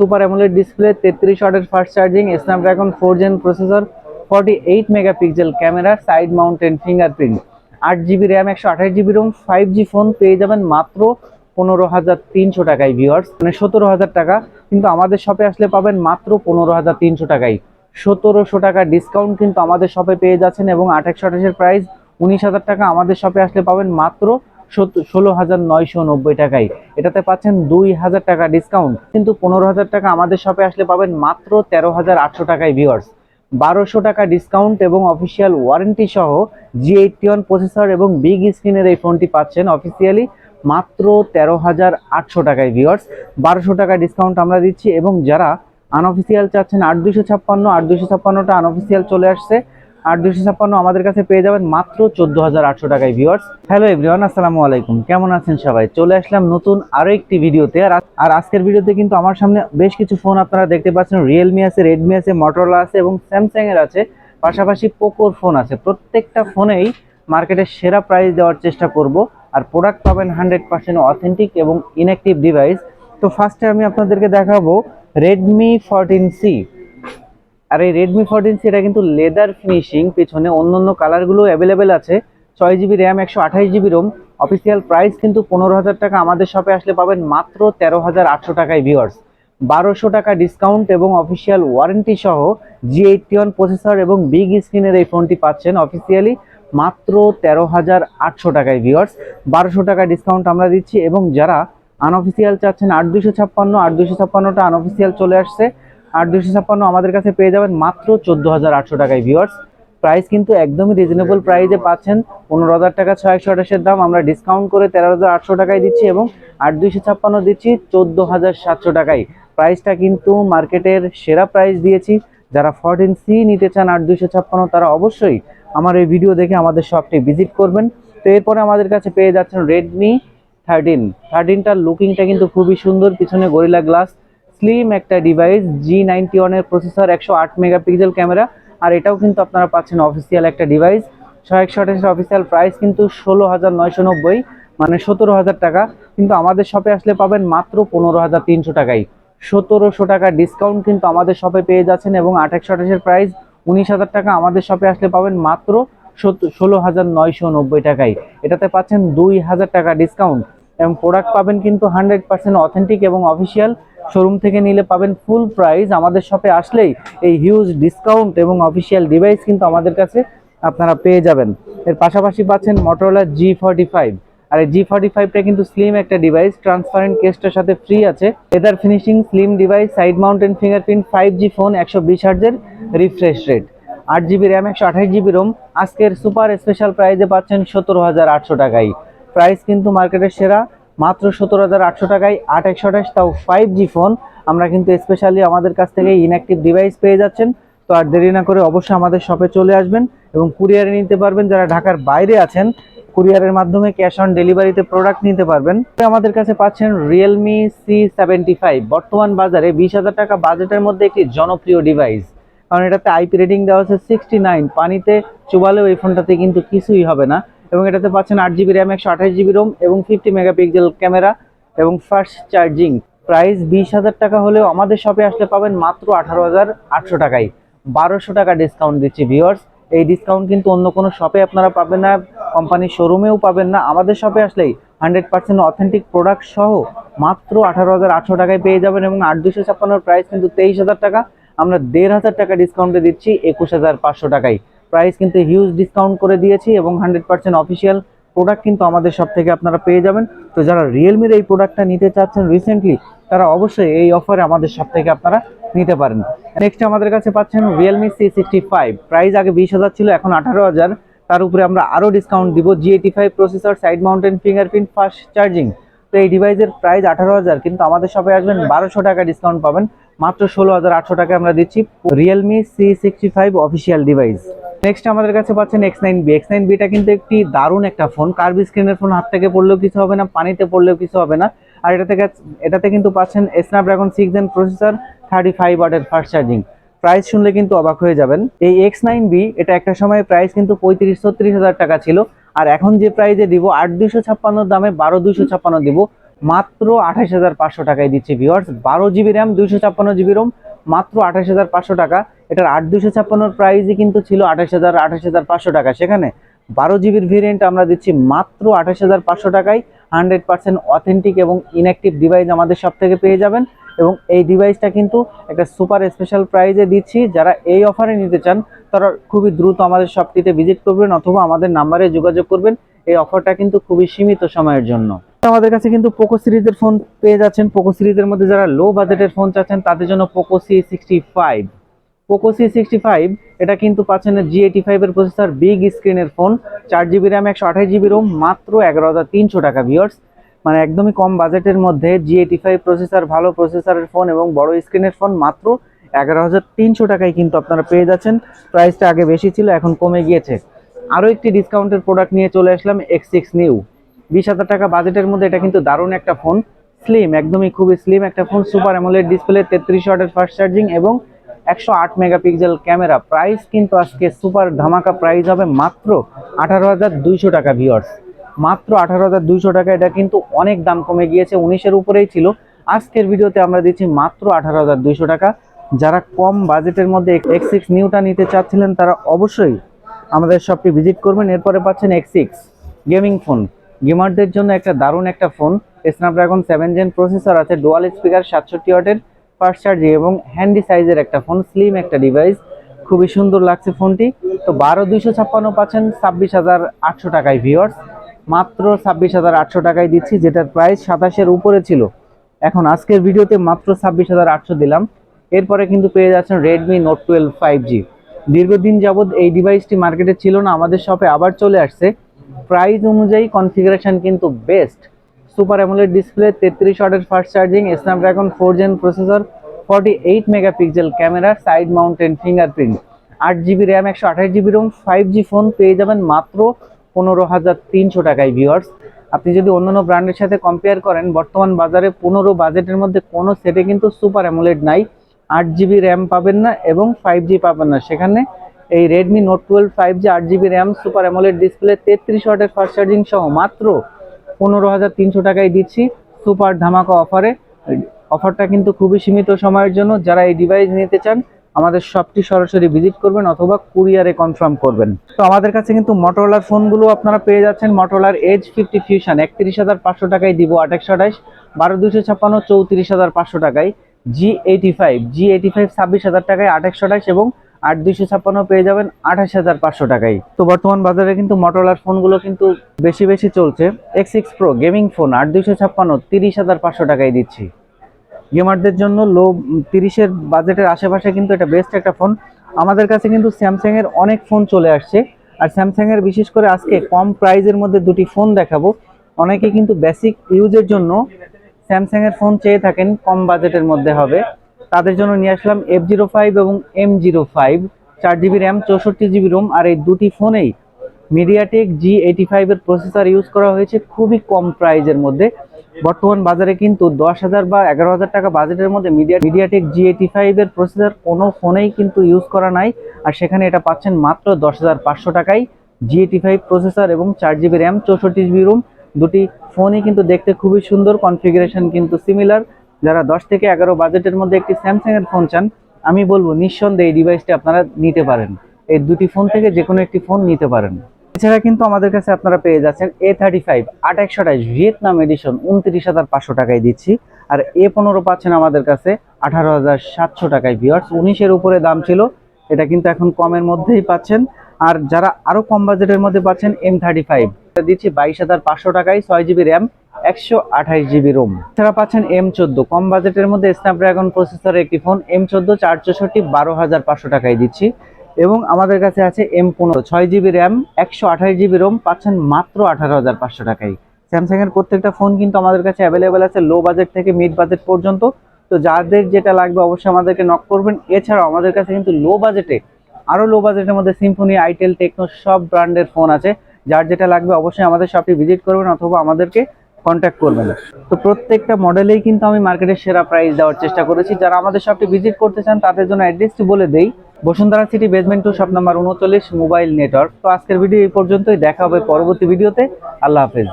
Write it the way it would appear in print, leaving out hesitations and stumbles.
Super AMOLED display, 33 ওয়াটের fast charging, Snapdragon 4 Gen processor, 48 megapixel camera, side mounted fingerprint, 8 GB RAM, 128 GB ROM, 5G phone পেয়ে যাবেন মাত্র 15,300 টাকায় viewers, মানে 17,000 টাকা। কিন্তু আমাদের শপে আসলে পাবেন মাত্র 15,300 টাকায়। 1700 টাকা ডিসকাউন্ট কিন্তু আমাদের শপে পেয়ে যাচ্ছেন, এবং 2828-এর প্রাইস 19,000 টাকা। আমাদের শপে আসলে পাবেন মাত্র 16,990 টাকায়। এটাতে পাচ্ছেন 2,000 টাকা ডিসকাউন্ট, কিন্তু 15,000 টাকা আমাদের শপে আসলে পাবেন মাত্র 13,800 টাকায় ভিউয়ার্স। 1200 টাকা ডিসকাউন্ট এবং অফিসিয়াল ওয়ারেন্টি সহ G81 প্রসেসর এবং বিগ স্ক্রিনের এই ফোনটি পাচ্ছেন অফিসিয়ালি মাত্র 13,800 টাকায় ভিউয়ার্স। 1200 টাকা ডিসকাউন্ট আমরা দিচ্ছি, এবং যারা আনঅফিসিয়াল চাচ্ছেন 8,256, 8,256টা আনঅফিসিয়াল চলে আসছে, 8,256 আমাদের কাছে পেয়ে যাবেন মাত্র 14,800 টাকায় ভিউয়ার্স। হ্যালো এভরিওয়ান, আসসালামু আলাইকুম, কেমন আছেন সবাই? চলে আসলাম নতুন আরো একটি ভিডিওতে। আর আজকের ভিডিওতে কিন্তু আমার সামনে বেশ কিছু ফোন আপনারা দেখতে পাচ্ছেন। রিয়েলমি আছে, রেডমি আছে, মোটরোলা আছে এবং স্যামসাং এর আছে, পাশাপাশি পোকোর ফোন আছে। প্রত্যেকটা ফোনেই মার্কেটের সেরা প্রাইস দেওয়ার চেষ্টা করব, আর প্রোডাক্ট পাবেন 100% অথেন্টিক এবং ইনঅ্যাক্টিভ ডিভাইস। তো ফার্স্টে আমি আপনাদেরকে দেখাবো রেডমি 14C। আর এই রেডমি 14C এটা কিন্তু লেদার ফিনিশিং, পিছনে অন্যান্য কালারগুলো অ্যাভেলেবেল আছে। 6 GB RAM, 128 GB Rome. Official price কিন্তু 15,000 টাকা। আমাদের শপে আসলে পাবেন মাত্র 13,800 টাকায় ভিউয়ার্স। 1200 টাকা ডিসকাউন্ট এবং অফিসিয়াল ওয়ারেন্টি সহ G81 প্রসেসর এবং বিগ স্ক্রিনের এই ফোনটি পাচ্ছেন অফিসিয়ালি মাত্র 13,800 টাকায় ভিউয়ার্স। 1200 টাকা ডিসকাউন্ট আমরা দিচ্ছি, এবং যারা আনঅফিসিয়াল চাচ্ছেন 8,256, 8,256টা আনঅফিসিয়াল চলে আসছে, 8,256 আমাদের কাছে পেয়ে যাবেন মাত্র 14,800 টাকায় ভিউয়ার্স। প্রাইস কিন্তু একদমই রিজনেবল প্রাইসে পাচ্ছেন। 15,000 টাকা 628-এর দাম আমরা ডিসকাউন্ট করে 13,800 টাকায় দিচ্ছি, এবং 8,256 দিচ্ছি 14,700 টাকায়। প্রাইসটা কিন্তু মার্কেটের সেরা প্রাইস দিয়েছি। যারা 14C নিতে চান 8,256, তারা অবশ্যই আমার এই ভিডিও দেখে আমাদের শপটি ভিজিট করবেন। তো এরপরে আমাদের কাছে পেয়ে যাচ্ছেন রেডমি 13টার লুকিংটা কিন্তু খুবই সুন্দর। পিছনে গরিলা গ্লাস, স্লিম একটা ডিভাইস, G91 এর প্রসেসর, 108 মেগাপিক্সেল ক্যামেরা, আর এটাও কিন্তু আপনারা পাচ্ছেন অফিসিয়াল একটা ডিভাইস। 128 অফিসিয়াল প্রাইস কিন্তু 16,990, মানে 17,000 টাকা। কিন্তু আমাদের শপে আসলে পাবেন মাত্র 15,300 টাকায়। 1700 টাকা ডিসকাউন্ট কিন্তু আমাদের শপে পেয়ে যাচ্ছেন, এবং 128-এর প্রাইস 19,000 টাকা। আমাদের শপে আসলে পাবেন মাত্র 16,990 টাকায়। এটাতে পাচ্ছেন 2,000 টাকা ডিসকাউন্ট, এবং প্রোডাক্ট পাবেন কিন্তু 100% অথেন্টিক এবং অফিসিয়াল। শোরুম থেকে নিলে পাবেন ফুল প্রাইস, আমাদের শপে আসলেই এই হিউজ ডিসকাউন্ট এবং অফিসিয়াল ডিভাইস কিন্তু আমাদের কাছে আপনারা পেয়ে যাবেন। এর পাশাপাশি পাচ্ছেন মোটরোলা G45। আর এই G45টা কিন্তু স্লিম একটা ডিভাইস, ট্রান্সপারেন্ট কেসটার সাথে ফ্রি আছে। Leather finishing, slim device, side mounted fingerprint, 5G phone, 120 হার্টজের refresh rate, 8 GB RAM, 128 GB ROM. আজকের সুপার স্পেশাল প্রাইসে পাচ্ছেন 17,800 টাকায়। প্রাইস কিন্তু মার্কেটের সেরা, মাত্র 17,800 টাকায় 8/128, তাও 5G ফোন। আমরা কিন্তু স্পেশালি আমাদের কাছ থেকে ইনঅ্যাক্টিভ ডিভাইস পেয়ে যাচ্ছেন। তো আর দেরি না করে অবশ্যই আমাদের শপে চলে আসবেন, এবং কুরিয়ারে নিতে পারবেন। যারা ঢাকার বাইরে আছেন, কুরিয়ারের মাধ্যমে ক্যাশ অন ডেলিভারিতে প্রোডাক্ট নিতে পারবেন। আমাদের কাছে পাচ্ছেন রিয়েলমি C75, বর্তমান বাজারে 20,000 টাকা বাজেটের মধ্যে একটি জনপ্রিয় ডিভাইস। কারণ এটাতে আইপি রেটিং দেওয়া আছে 69, পানিতে চুবালেও এই ফোনটাতে কিন্তু কিছুই হবে না। এবং এটাতে পাচ্ছেন 8 জিবি র্যাম, 128 জিবি রোম এবং 50 মেগাপিক্সেল ক্যামেরা এবং ফাস্ট চার্জিং। প্রাইস 20,000 টাকা হলেও আমাদের শপে আসলে পাবেন মাত্র 18,800 টাকায়। 1200 টাকা ডিসকাউন্ট দিচ্ছি ভিউয়ার্স। এই ডিসকাউন্ট কিন্তু অন্য কোনো শপে আপনারা পাবেন না, কোম্পানির শোরুমেও পাবেন না। আমাদের শপে আসলেই 100% অথেন্টিক প্রোডাক্ট সহ মাত্র 18,800 টাকায় পেয়ে যাবেন, এবং 8,256 প্রাইস কিন্তু 23,000 টাকা। আমরা 1,500 টাকা ডিসকাউন্টে দিচ্ছি 21,500 টাকায়। প্রাইস কিন্তু হিউজ ডিসকাউন্ট করে দিয়েছি, এবং 100% অফিসিয়াল প্রোডাক্ট কিন্তু আমাদের সব থেকে আপনারা পেয়ে যাবেন। তো যারা রিয়েলমির এই প্রোডাক্টটা নিতে চাচ্ছেন রিসেন্টলি, তারা অবশ্যই এই অফারে আমাদের সব থেকে আপনারা নিতে পারেন। নেক্সট আমাদের কাছে পাচ্ছেন রিয়েলমি C65। প্রাইস আগে 20,000 ছিল, এখন 18,000। তার উপরে আমরা আরও ডিসকাউন্ট দিব। G85 processor, side mounted fingerprint, fast charging. তো এই ডিভাইসের প্রাইস 18,000, কিন্তু আমাদের শপে আসবেন 1200 টাকা ডিসকাউন্ট পাবেন, মাত্র 16,800 টাকা আমরা দিচ্ছি Realme C65 official device. Next আমাদের কাছে পাচ্ছেন X9B। X9Bটা কিন্তু একটি দারুণ একটা ফোন, কার্ভ স্ক্রিনের ফোন, হাত থেকে পড়লেও কিছু হবে না, পানিতে পড়লেও কিছু হবে না। আর এটাতে কিন্তু পাচ্ছেন স্ন্যাপড্রাগন 6 জেন প্রসেসর, 35 ওয়াটের ফাস্ট চার্জিং। প্রাইস শুনলে কিন্তু অবাক হয়ে যাবেন। এই X9B এটা একটা সময় প্রাইস কিন্তু 35-36 হাজার টাকা ছিল, আর এখন যে প্রাইসে দিব 8,256 দামে 12,256 দিব, মাত্র 28,500 টাকায় দিচ্ছি viewers. 12 GB RAM 256 GB ROM মাত্র 28,500 টাকা। এটার 8 256 প্রাইসই কিন্তু ছিল 28,500 টাকা, সেখানে 12 GB ভেরিয়েন্ট আমরা দিচ্ছি মাত্র 28,500 টাকায়। 100% অথেন্টিক এবং ইনঅ্যাক্টিভ ডিভাইস আমাদের সব থেকে পেয়ে যাবেন, এবং এই ডিভাইসটা কিন্তু একটা সুপার স্পেশাল প্রাইজে দিচ্ছি। যারা এই অফারে নিতে চান তারা খুবই দ্রুত আমাদের শপটিতে ভিজিট করবেন অথবা আমাদের নাম্বারে যোগাযোগ করবেন। এই অফারটা কিন্তু খুবই সীমিত সময়ের জন্য। আমাদের কাছে কিন্তু পোকো সিরিজের ফোন পেয়ে যাচ্ছেন। পোকো সিরিজের মধ্যে যারা লো বাজেটের ফোন চাচ্ছেন তাদের জন্য পোকো C65। পোকো C65 এটা কিন্তু পাচ্ছেন G85 এর প্রসেসর, বিগ স্ক্রিনের phone, 4 GB RAM 128 GB ROM মাত্র 11,300 টাকা ভিউয়ার্স। মানে একদমই কম বাজেটের মধ্যে G85 প্রসেসর, ভালো প্রসেসরের ফোন এবং বড় স্ক্রিনের ফোন মাত্র 11,300 টাকায় কিন্তু আপনারা পেয়ে যাচ্ছেন। প্রাইসটা আগে বেশি ছিল, এখন কমে গিয়েছে। আরও একটি ডিসকাউন্টের প্রোডাক্ট নিয়ে চলে আসলাম, X6 নিউ। 20,000 টাকা বাজেটের মধ্যে এটা কিন্তু দারুণ একটা ফোন, স্লিম, একদমই খুবই স্লিম একটা ফোন। সুপার অ্যামোলেড ডিসপ্লে, 33 ওয়াটের ফাস্ট চার্জিং এবং 108 মেগাপিক্সেল ক্যামেরা। প্রাইস কিন্তু আজকে সুপার ধামাকা প্রাইস হবে মাত্র 18,200 টাকা ভিউয়ার্স। মাত্র 18,200 টাকা। এটা কিন্তু অনেক দাম কমে গিয়েছে, 19-এর উপরেই ছিল। আজকের ভিডিওতে আমরা দিচ্ছি মাত্র 18,200 টাকা। যারা কম বাজেটের মধ্যে X6 নিউটা নিতে চাচ্ছিলেন তারা অবশ্যই আমাদের শপটি ভিজিট করবেন। এরপরে পাচ্ছেন X6 গেমিং ফোন, গেমারদের জন্য একটা দারুণ একটা ফোন। স্ন্যাপড্রাগন 7 জেন প্রসেসর আছে, ডুয়াল স্পিকার, 67 ওয়াটের ফাস্ট চার্জিং এবং হ্যান্ডি সাইজের একটা ফোন, স্লিম একটা ডিভাইস, খুবই সুন্দর লাগছে ফোনটি। তো 12,256 পাচ্ছেন 26,800 টাকায় ভিউয়ার্স। মাত্র 26,800 টাকায় দিচ্ছি, যেটার প্রাইস 27-এর উপরে ছিল। এখন আজকের ভিডিওতে মাত্র 26,800 দিলাম। এরপরে কিন্তু পেয়ে যাচ্ছেন Redmi Note 12 5G। দীর্ঘদিন যাবৎ এই ডিভাইসটি মার্কেটে ছিল না, আমাদের শপে আবার চলে আসছে। প্রাইস অনুযায়ী কনফিগারেশন কিন্তু বেস্ট। সুপার অ্যামোলেড ডিসপ্লে, 33 ওয়াটের fast charging, Snapdragon 4 Gen processor, 48 megapixel camera, side mounted fingerprint, 8 GB RAM 128 GB ROM 5G phone পেয়ে যাবেন মাত্র 15,300 টাকায় ভিউয়ার্স। আপনি যদি অন্যান্য ব্র্যান্ডের সাথে কম্পেয়ার করেন, বর্তমান বাজারে 15 বাজেটের মধ্যে কোনো সেটে কিন্তু সুপার অ্যামোলেড নাই, 8 GB র্যাম পাবেন না এবং 5G পাবেন না। সেখানে এই Redmi Note 12 5G 8 GB RAM, super AMOLED display, 33 ওয়াটের ফাস্ট চার্জিং সহ মাত্র 15,300 টাকায় দিচ্ছি সুপার ধামাকা অফারে। অফারটা কিন্তু খুবই সীমিত সময়ের জন্য। যারা এই ডিভাইস নিতে চান আমাদের শপটি সরাসরি ভিজিট করবেন অথবা কুরিয়ারে কনফার্ম করবেন। তো আমাদের কাছে কিন্তু মোটরোলার ফোনগুলো আপনারা পেয়ে যাচ্ছেন। মোটরোলার Edge 50 Fusion 31,500 টাকায় দিব 2828, 12,256 34,500 টাকায়। G85 26,000 টাকায় 2828 এবং 8,256 পেয়ে যাবেন 28,500 টাকায়। তো বর্তমান বাজারে কিন্তু মোটরোলার ফোনগুলো কিন্তু বেশি চলছে। X6 Pro গেমিং ফোন 8,256 30,500 টাকায় দিচ্ছি গেমারদের জন্য। লো 30-এর বাজেটের আশেপাশে কিন্তু এটা বেস্ট একটা ফোন। আমাদের কাছে কিন্তু স্যামসাং এর অনেক ফোন চলে আসছে, আর স্যামসাং এর বিশেষ করে আজকে কম প্রাইজের মধ্যে দুটি ফোন দেখাবো। অনেকে কিন্তু বেসিক ইউজের জন্য স্যামসাং এর ফোন চেয়ে থাকেন, কম বাজেটের মধ্যে হবে, তাদের জন্য নিয়ে আসলাম F05 এবং M05, 4 GB RAM 64 GB ROM. আর এই দুটি ফোনেই মিডিয়াটেক G85 এর প্রসেসর ইউজ করা হয়েছে খুবই কম প্রাইজের মধ্যে। বর্তমান বাজারে কিন্তু 10,000 বা 11,000 টাকা বাজেটের মধ্যে মিডিয়াটেক G85 এর প্রসেসর কোনো ফোনেই কিন্তু ইউজ করা নাই, আর সেখানে এটা পাচ্ছেন মাত্র 10,500 টাকায়। G85 প্রসেসর এবং 4 GB র্যাম 64 GB রোম, দুটি ফোনই কিন্তু দেখতে খুবই সুন্দর, কনফিগারেশন কিন্তু সিমিলার। যারা 10 থেকে 11 বাজেটের মধ্যে একটি স্যামসাং এর ফোন চান, আমি বলবো নিঃসন্দেহে এই ডিভাইসটি আপনারা নিতে পারেন। এই দুটি ফোন থেকে যে কোনো একটি ফোন নিতে পারেন। এছাড়া কিন্তু আমাদের কাছে আপনারা পেয়ে যাচ্ছেন A35 8/128 ভিয়েতনাম এডিশন 29,500 টাকায় দিচ্ছি। আর A15 পাচ্ছেন আমাদের কাছে 18,700 টাকায় ভিউয়ার্স। 19-এর উপরে দাম ছিল, এটা কিন্তু এখন কমের মধ্যেই পাচ্ছেন। আর যারা আরো কম বাজেটের মধ্যে পাচ্ছেন M35, এটা দিচ্ছি 22,500 টাকায়, 6 GB র্যাম 128 GB রোম। এছাড়া পাচ্ছেন M14 কম বাজেটের মধ্যে স্ন্যাপড্রাগন প্রসেসরের একটি ফোন, M14 464 12,500 টাকায় দিচ্ছি। এবং আমাদের কাছে আছে M15 6 GB RAM 128 GB Rome, পাচ্ছেন মাত্র 18,500 টাকায়। স্যামসাং এর প্রত্যেকটা ফোন কিন্তু আমাদের কাছে অ্যাভেলেবেল আছে লো বাজেট থেকে মিড বাজেট পর্যন্ত। তো যাদের যেটা লাগবে অবশ্যই আমাদেরকে নক করবেন। এছাড়াও আমাদের কাছে কিন্তু লো বাজেটে, আরো লো বাজেটের মধ্যে সিম্ফনি, আইটেল, টেকনো সব ব্র্যান্ডের ফোন আছে। যার যেটা লাগবে অবশ্যই আমাদের শপটি ভিজিট করবেন অথবা আমাদেরকে কন্ট্যাক্ট করবেন। তো প্রত্যেকটা মডেলেই কিন্তু আমি মার্কেটের সেরা প্রাইস দেওয়ার চেষ্টা করেছি। যারা আমাদের শপটি ভিজিট করতে চান তাদের জন্য অ্যাড্রেসটি বলে দেই, Bashundhara city basement 2 shop number 39 mobile network. তো আজকের ভিডিও এই পর্যন্তই, দেখা হবে পরবর্তী ভিডিওতে। আল্লাহ হাফেজ।